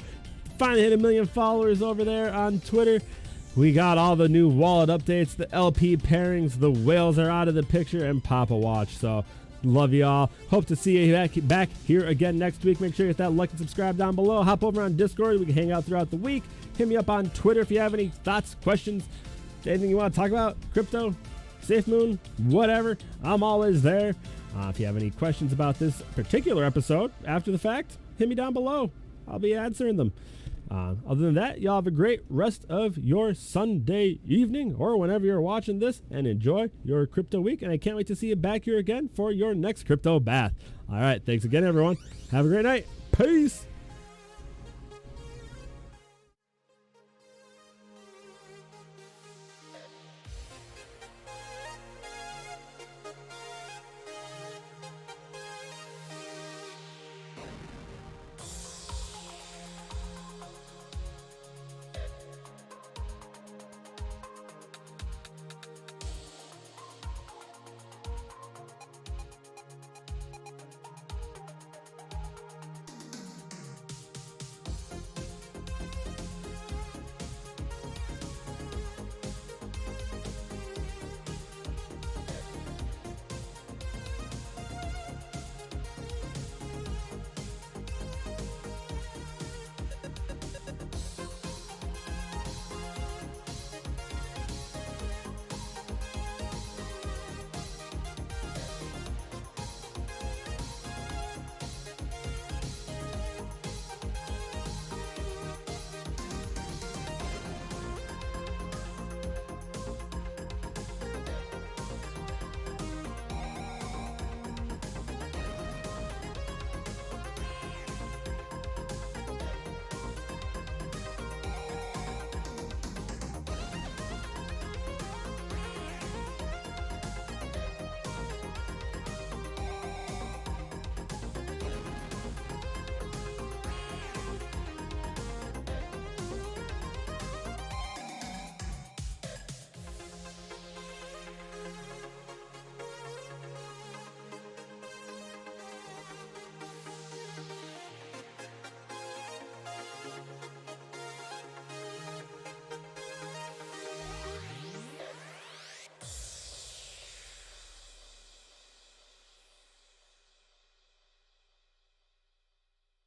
Finally hit 1 million followers over there on Twitter. We got all the new wallet updates, the LP pairings, the whales are out of the picture, and Papa Watch. So love you all. Hope to see you back here again next week. Make sure you hit that like and subscribe down below. Hop over on Discord. We can hang out throughout the week. Hit me up on Twitter if you have any thoughts, questions, anything you want to talk about, crypto, SafeMoon, whatever. I'm always there. If you have any questions about this particular episode after the fact, hit me down below. I'll be answering them. Other than that, y'all have a great rest of your Sunday evening or whenever you're watching this, and enjoy your crypto week. And I can't wait to see you back here again for your next crypto bath. All right. Thanks again, everyone. Have a great night. Peace.